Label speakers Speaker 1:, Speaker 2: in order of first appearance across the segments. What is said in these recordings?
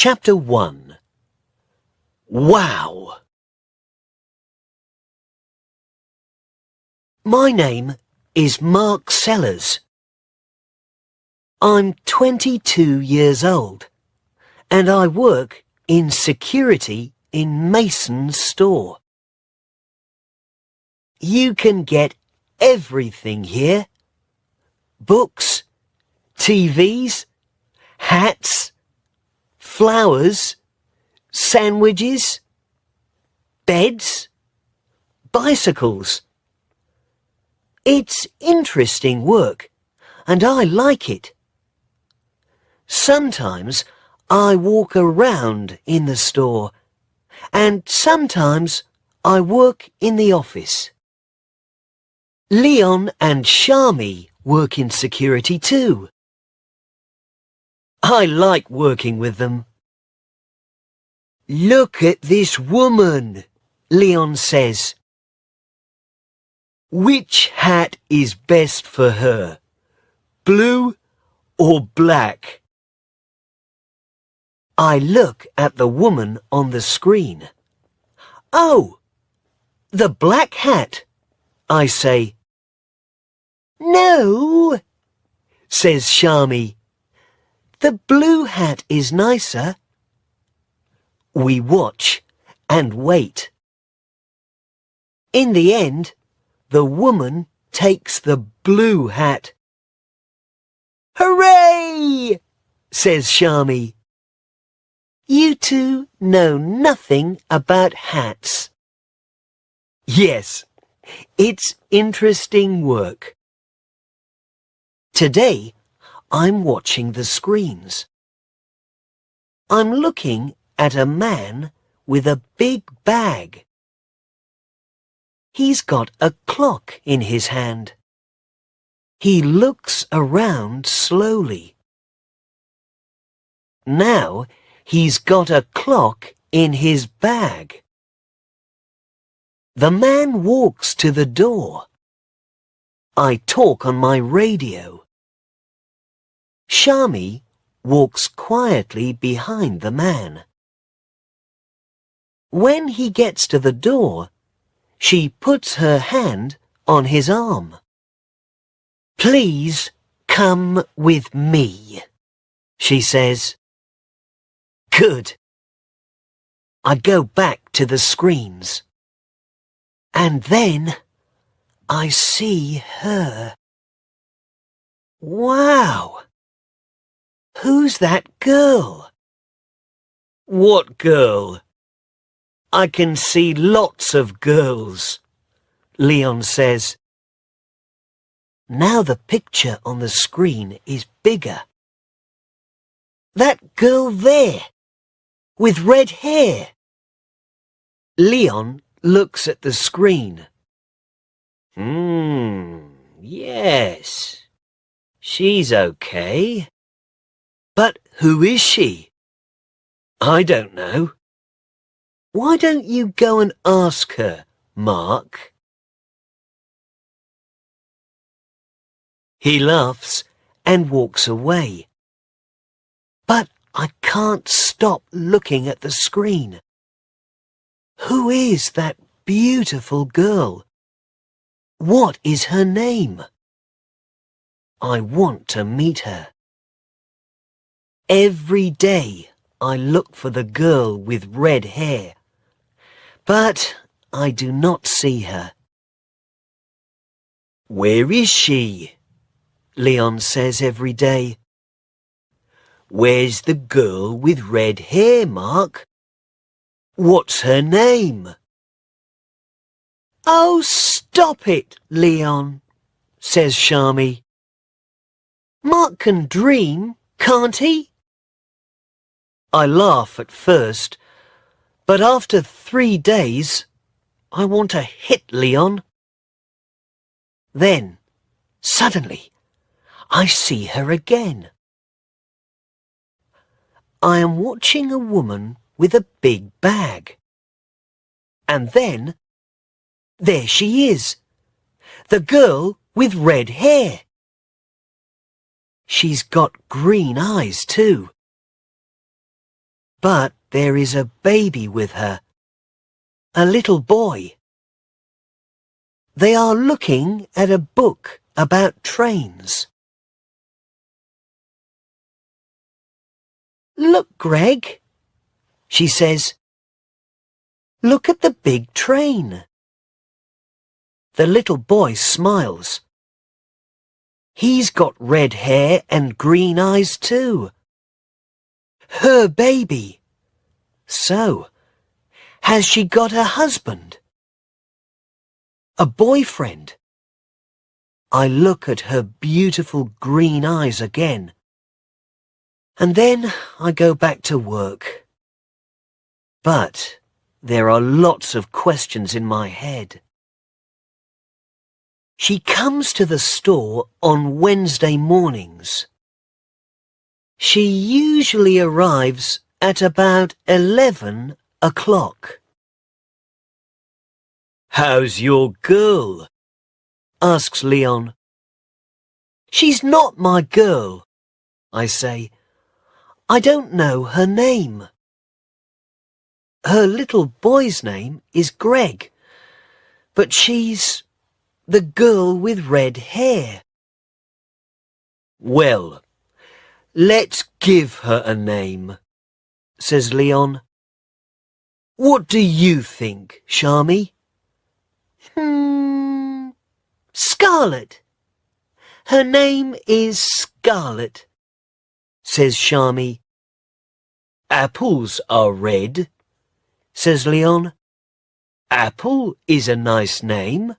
Speaker 1: Chapter 1. Wow! My name is Mark Sellers. I'm 22 years old, and I work in security in Mason's store. You can get everything here. Books, TVs, hats, flowers, sandwiches, beds, bicycles. It's interesting work, and I like it. Sometimes I walk around in the store, and sometimes I work in the office. Leon and Shami work in security too. I like working with them. Look at this woman, Leon says. Which hat is best for her, blue or black? I look at the woman on the screen. Oh, the black hat, I say. No, says Shami. The blue hat is nicer. We watch and wait. In the end, the woman takes the blue hat. Hooray! Says Shami. You two know nothing about hats. Yes, it's interesting work. Today, I'm watching the screens. I'm looking at a man with a big bag. He's got a clock in his hand. He looks around slowly. Now he's got a clock in his bag. The man walks to the door. I talk on my radio. Shami walks quietly behind the man. When he gets to the door, she puts her hand on his arm. Please come with me, she says. Good. I go back to the screens. And then I see her. Wow! Who's that girl? What girl? I can see lots of girls, Leon says. Now the picture on the screen is bigger. That girl there, with red hair. Leon looks at the screen. Yes. She's okay. But who is she? I don't know. Why don't you go and ask her, Mark? He laughs and walks away. But I can't stop looking at the screen. Who is that beautiful girl? What is her name? I want to meet her. Every day I look for the girl with red hair, but I do not see her. Where is she? Leon says every day. Where's the girl with red hair, Mark? What's her name? Oh, stop it, Leon, says Shami. Mark can dream, can't he? I laugh at first, but after 3 days, I want to hit Leon. Then, suddenly, I see her again. I am watching a woman with a big bag. And then, there she is, the girl with red hair. She's got green eyes too. But there is a baby with her, a little boy. They are looking at a book about trains. "Look, Greg," she says. "Look at the big train." The little boy smiles. He's got red hair and green eyes too. Her baby. So, has she got a husband? A boyfriend? I look at her beautiful green eyes again. And then I go back to work. But there are lots of questions in my head. She comes to the store on Wednesday mornings. She usually arrives at about 11 o'clock. "How's your girl?" asks Leon. "She's not my girl," I say. "I don't know her name." Her little boy's name is Greg, but she's the girl with red hair. "Well, let's give her a name," says Leon. "What do you think, Shami?" "Scarlet. Her name is Scarlet," says Shami. "Apples are red," says Leon. "Apple is a nice name."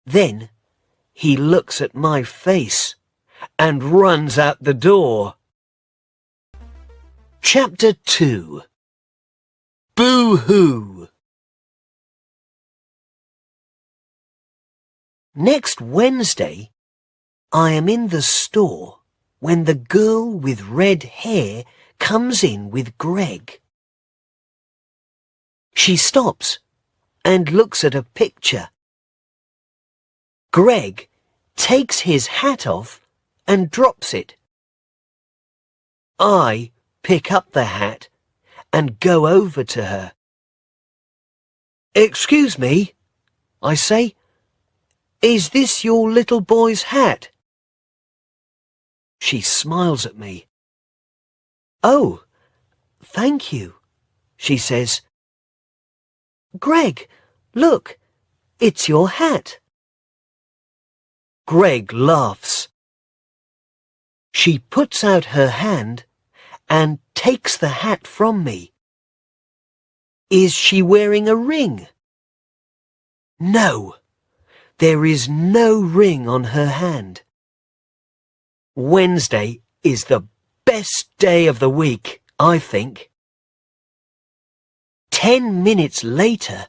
Speaker 1: Then he looks at my face and runs out the door. Chapter 2. Boo-hoo. Next Wednesday, I am in the store when the girl with red hair comes in with Greg. She stops and looks at a picture. Greg takes his hat off and drops it. I pick up the hat and go over to her. "Excuse me," I say. "Is this your little boy's hat?" She smiles at me. "Oh, thank you," she says. "Greg, look, it's your hat." Greg laughs. She puts out her hand and takes the hat from me. Is she wearing a ring? No, there is no ring on her hand. Wednesday is the best day of the week, I think. 10 minutes later,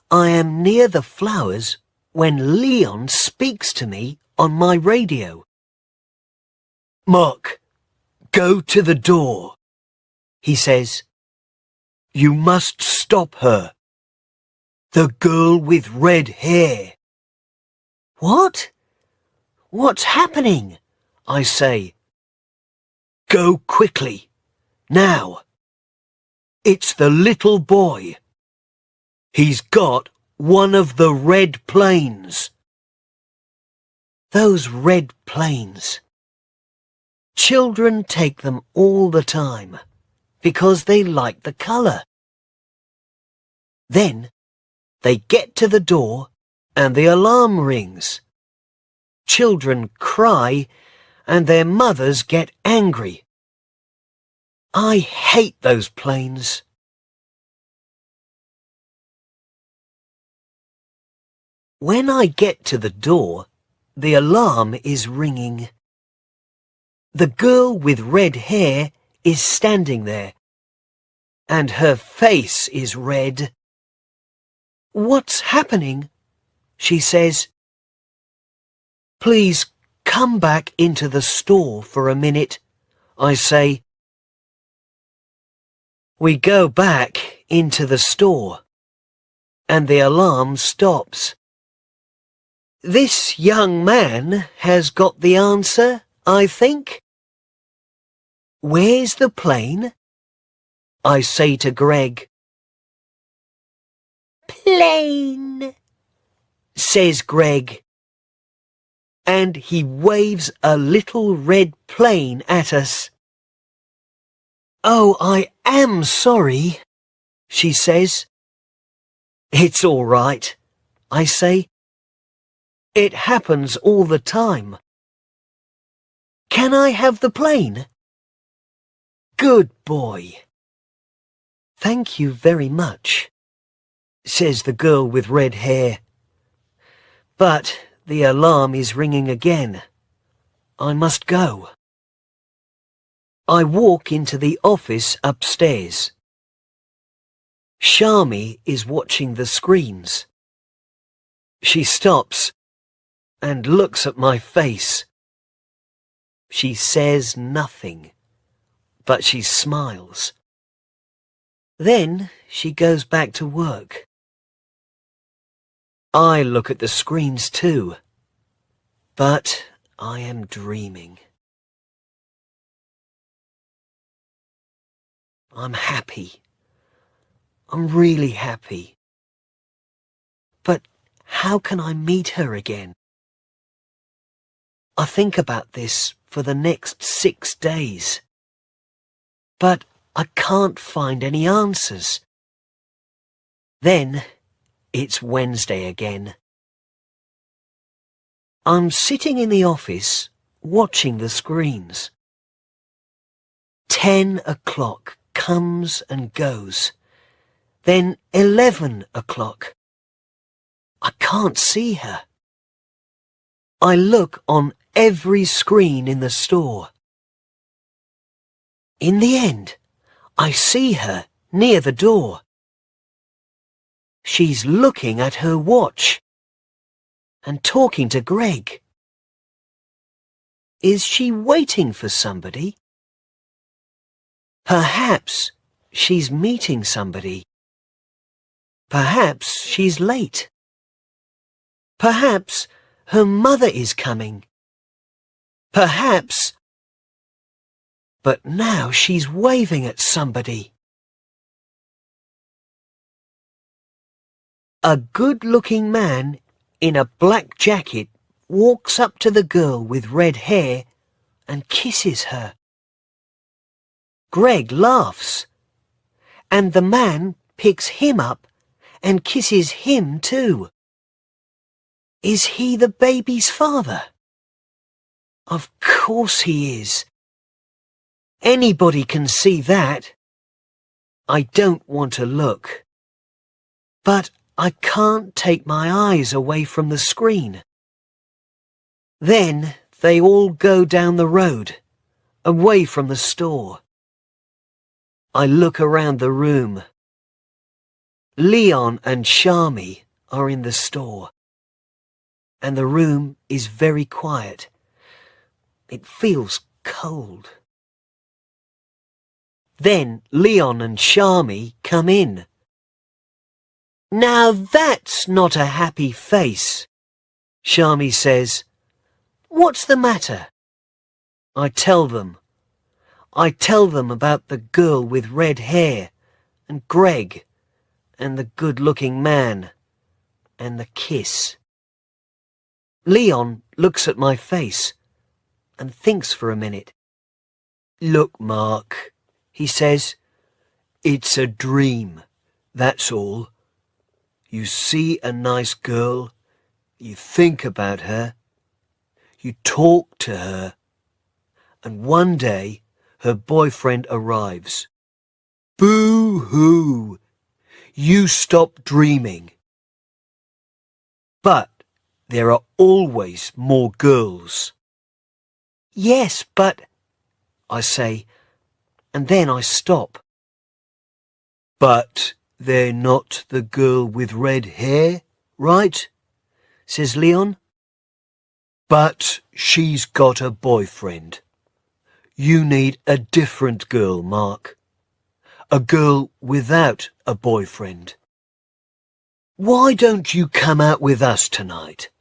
Speaker 1: I am near the flowers when Leon speaks to me on my radio. "Mark, go to the door," he says. "You must stop her. The girl with red hair." "What? What's happening?" I say. "Go quickly, now. It's the little boy. He's got one of the red planes." Those red planes. Children take them all the time because they like the colour. Then they get to the door and the alarm rings. Children cry and their mothers get angry. I hate those planes. When I get to the door, the alarm is ringing. The girl with red hair is standing there, and her face is red. "What's happening?" she says. "Please come back into the store for a minute," I say. We go back into the store, and the alarm stops. This young man has got the answer, I think. Where's the plane? I say to Greg. "Plane," says Greg, and he waves a little red plane at us. "Oh, I am sorry," she says. "It's all right," I say. "It happens all the time. Can I have the plane?" "Good boy." "Thank you very much," says the girl with red hair. But the alarm is ringing again. I must go. I walk into the office upstairs. Shami is watching the screens. She stops and looks at my face. She says nothing, but she smiles. Then she goes back to work. I look at the screens too, but I am dreaming. I'm happy. I'm really happy. But how can I meet her again? I think about this for the next 6 days. But I can't find any answers. Then it's Wednesday again. I'm sitting in the office watching the screens. 10 o'clock comes and goes. Then 11 o'clock. I can't see her. I look on every screen in the store. In the end, I see her near the door. She's looking at her watch and talking to Greg. Is she waiting for somebody? Perhaps she's meeting somebody. Perhaps she's late. Perhaps her mother is coming. Perhaps... But now she's waving at somebody. A good-looking man in a black jacket walks up to the girl with red hair and kisses her. Greg laughs, and the man picks him up and kisses him too. Is he the baby's father? Of course he is. Anybody can see that. I don't want to look. But I can't take my eyes away from the screen. Then they all go down the road, away from the store. I look around the room. Leon and Shami are in the store, and the room is very quiet. It feels cold. Then Leon and Shami come in. "Now that's not a happy face," Shami says. "What's the matter?" I tell them. I tell them about the girl with red hair, and Greg, and the good-looking man, and the kiss. Leon looks at my face and thinks for a minute. "Look, Mark," he says, "it's a dream, that's all. You see a nice girl, you think about her, you talk to her, and one day her boyfriend arrives. Boo-hoo! You stop dreaming. But there are always more girls." "Yes, but," I say, and then I stop. "But they're not the girl with red hair, right?" says Leon. "But she's got a boyfriend. You need a different girl, Mark. A girl without a boyfriend. Why don't you come out with us tonight?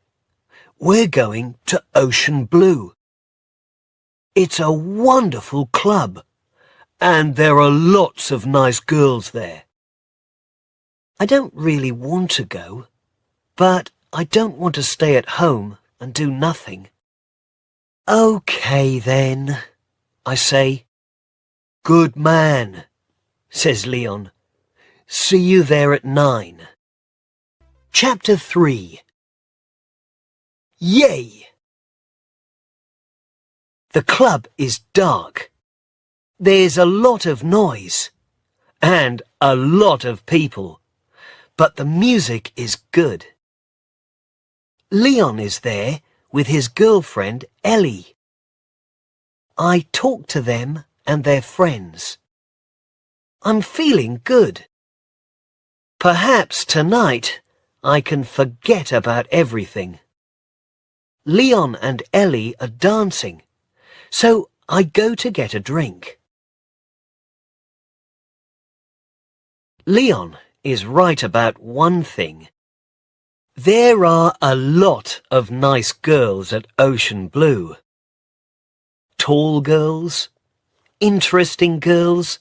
Speaker 1: We're going to Ocean Blue. It's a wonderful club, And there are lots of nice girls there. I don't really want to go, but I don't want to stay at home and do nothing. Okay then, I say. Good man, says Leon. See you there at 9. Chapter 3. Yay! The club is dark. There's a lot of noise and a lot of people, but the music is good. Leon is there with his girlfriend Ellie. I talk to them and their friends. I'm feeling good. Perhaps tonight I can forget about everything. Leon and Ellie are dancing, so I go to get a drink. Leon is right about one thing. There are a lot of nice girls at Ocean Blue. Tall girls, interesting girls,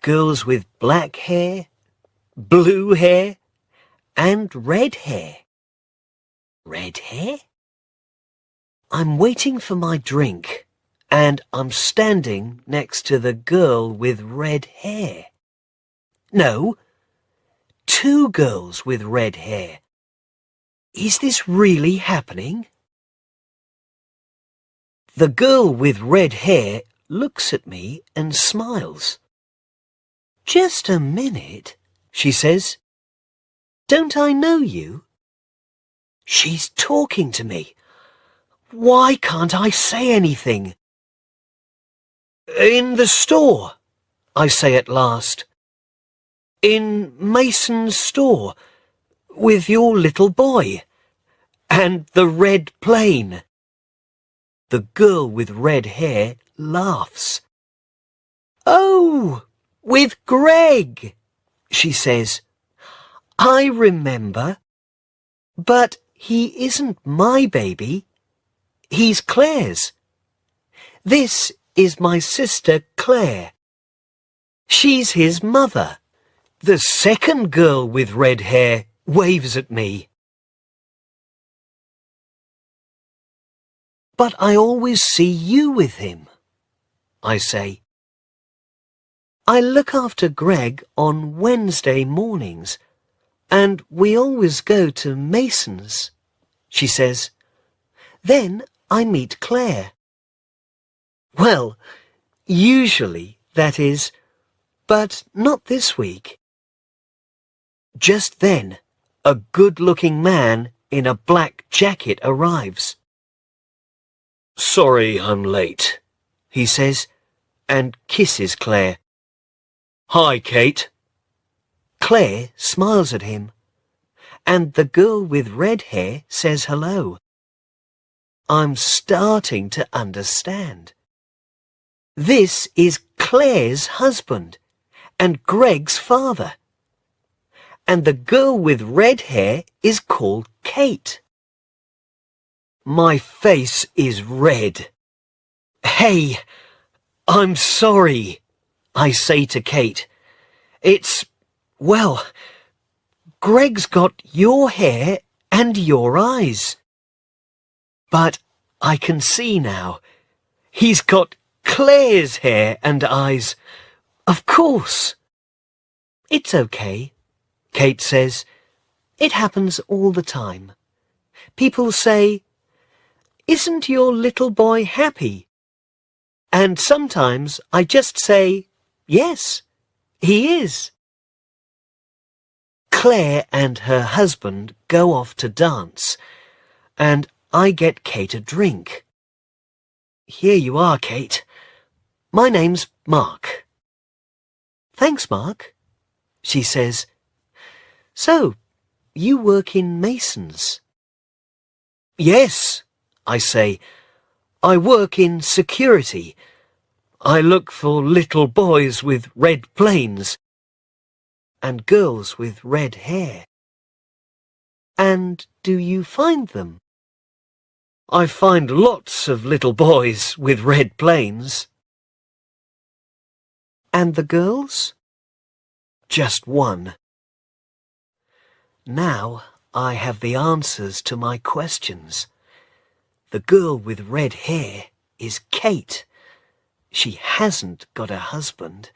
Speaker 1: girls with black hair, blue hair, and red hair. Red hair? I'm waiting for my drink, and I'm standing next to the girl with red hair. No, 2 girls with red hair. Is this really happening? The girl with red hair looks at me and smiles. Just a minute, she says. Don't I know you? She's talking to me. Why can't I say anything? In the store, I say at last. In Mason's store, with your little boy, and the red plane. The girl with red hair laughs. Oh, with Greg, she says. I remember. But he isn't my baby. He's Claire's. This is my sister Claire. She's his mother. The second girl with red hair waves at me. But I always see you with him, I say. I look after Greg on Wednesday mornings, and we always go to Mason's, she says. Then I meet Claire. Well, usually, that is, but not this week. Just then, a good-looking man in a black jacket arrives. Sorry I'm late, he says, and kisses Claire. Hi, Kate. Claire smiles at him, and the girl with red hair says hello. I'm starting to understand. This is Claire's husband and Greg's father. And the girl with red hair is called Kate. My face is red. Hey, I'm sorry, I say to Kate. Well, Greg's got your hair and your eyes. But I can see now. He's got Claire's hair and eyes. Of course. It's okay, Kate says. It happens all the time. People say, "Isn't your little boy happy?" And sometimes I just say, "Yes, he is." Claire and her husband go off to dance, and I get Kate a drink. Here you are, Kate. My name's Mark. Thanks, Mark, she says. So, you work in Mason's? Yes, I say. I work in security. I look for little boys with red planes and girls with red hair. And do you find them? I find lots of little boys with red planes. And the girls? Just one. Now I have the answers to my questions. The girl with red hair is Kate. She hasn't got a husband,